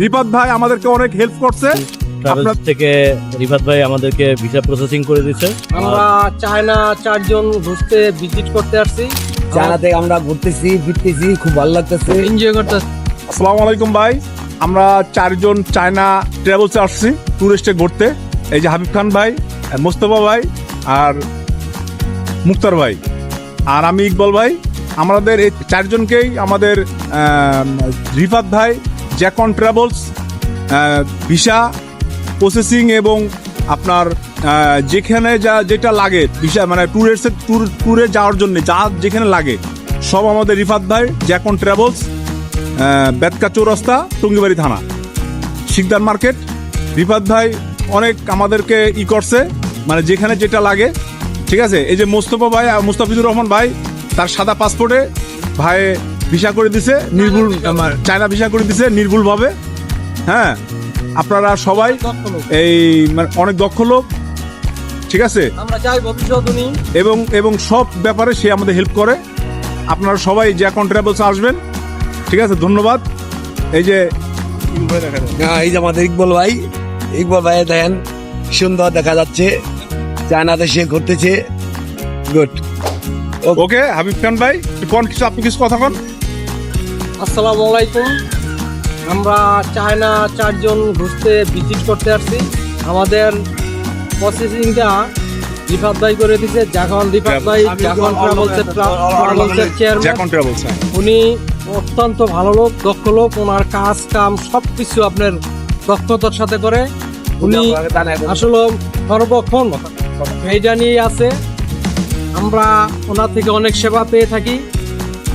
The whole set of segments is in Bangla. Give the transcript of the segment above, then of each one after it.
রিফাত ভাই আমাদেরকে অনেক হেল্প করছে। ট্রাভেলস থেকে রিফাত ভাই আমাদেরকে ভিসা প্রসেসিং করে দিয়েছে। আমরা চায়না 4 জন ঘুরতে ভিজিট করতে আসছি। চায়না থেকে আমরা ঘুরতেছি ফিরতেছি, খুব ভালো লাগতেছে, এনজয় করতে। আসসালামু আলাইকুম ভাই, আমরা 4 জন চায়না ট্রাভেলসে আসছি ট্যুরিস্টে ঘুরতে। এই যে হাবিব খান ভাই, মোস্তফা ভাই আর মুক্তার ভাই আর আমি ইকবাল ভাই। আমাদের এই 4 জনকেই আমাদের রিফাত ভাই জ্যাকন ট্রাভেলস ভিসা প্রসেসিং এবং আপনার যেখানে যেটা লাগে ভিসা মানে ট্যুরে যাওয়ার জন্য যেখানে লাগে সব আমাদের রিফাত ভাই জ্যাকন ট্রাভেলস, বেতকা চৌরাস্তা, টঙ্গিবাড়ি থানা, শিকদার মার্কেট। রিফাত ভাই অনেক আমাদেরকে করছে, মানে যেখানে যেটা লাগে। ঠিক আছে, এই যে মোস্তফা ভাই আর মুস্তাফিজুর রহমান ভাই, তার সাদা পাসপোর্টে ভাই ভিসা করে দিছে নির্ভুল, চায়না ভিসা করে দিছে নির্ভুলভাবে। হ্যাঁ, আপনারা সবাই এই মানে অনেক দক্ষ লোক। ঠিক আছে, আমরা চাই ভবিষ্যৎ উনি এবং সব ব্যাপারে সে আমাদের হেল্প করে। আপনারা সবাই জ্যাকন ট্রাভেলস আসবেন। ঠিক আছে, ধন্যবাদ। এই যে এই যে আমাদের ইকবাল ভাই দেখেন সুন্দর দেখা যাচ্ছে, চায়না দেশে ঘুরতেছে। গুড। ওকে হাবিব খান ভাই, আপনি কিছু কথা কন। আসসালামু আলাইকুম। আমরা চায়না 4 জন ঘুরতে ভিজিট করতে আসছি। আমাদের প্রসেসিংটা রিফাত ভাই করে দিয়েছে। রিফাত ভাই জ্যাকন ট্রাভেলসের চেয়ারম্যান। জ্যাকন ট্রাভেলস, উনি অত্যন্ত ভালো লোক, দক্ষ লোক। ওনার কাজ কাম সবকিছু আপনার দক্ষতার সাথে করে। উনি আসলে সর্বক্ষণ এইটা নিয়ে আছে। আমরা ওনার থেকে অনেক সেবা পেয়ে থাকি।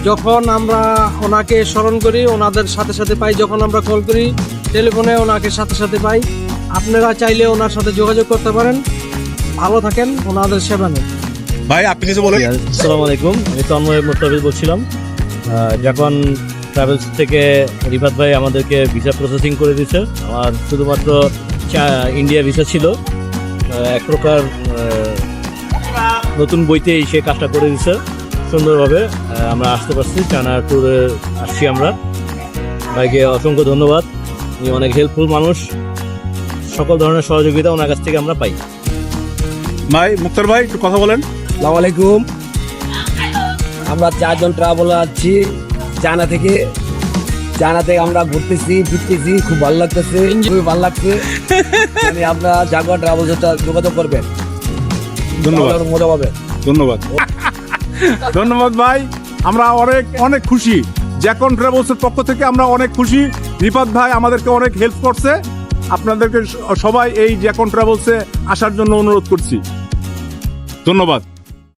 যখন আমরা ওনাকে স্মরণ করি, ওনাদের সাথে সাথে পাই। যখন আমরা কল করি টেলিফোনে, ওনাকে সাথে সাথে পাই। আপনারা চাইলে ওনার সাথে যোগাযোগ করতে পারেন। ভালো থাকেন, ওনাদের সেবা নেই। ভাই আপনি কিছু বলেন। আসসালামু আলাইকুম, আমি তন্ময় মুস্তাফিজ বলছিলাম। যখন ট্রাভেলস থেকে রিফাত ভাই আমাদেরকে ভিসা প্রসেসিং করে দিয়েছে। আমার শুধুমাত্র ইন্ডিয়া ভিসা ছিল, এক প্রকার নতুন বইতেই সে কাজটা করে দিয়েছে সুন্দরভাবে। আমরা আসতে পারছি, চায়না ট্যুরে আসছি আমরা। ভাইকে অসংখ্য ধন্যবাদ, উনি অনেক হেল্পফুল মানুষ। সকল ধরনের সহযোগিতা ওনার কাছ থেকে আমরা পাই। ভাই মুক্তার ভাই একটু কথা বলেন। আসসালামু আলাইকুম। আমরা 4 জন ট্রাভেলার আছি চায়না থেকে আমরা ঘুরতেছি ফিরতেছি, খুব ভালো লাগতেছে, খুবই ভালো লাগছে। মানে আপনারা জাগুয়ার ট্রাভেলসটা যোগাযোগ করবেন, ধন্যবাদ, মজা পাবেন। ধন্যবাদ। ধন্যবাদ ভাই, আমরা অনেক খুশি। জ্যাকন ট্রাভেলসের পক্ষ থেকে আমরা অনেক খুশি। রিফাত ভাই আমাদেরকে অনেক হেল্প করছে। আপনাদেরকে সবাই এই জ্যাকন ট্রাভেলসে আসার জন্য অনুরোধ করছি। ধন্যবাদ।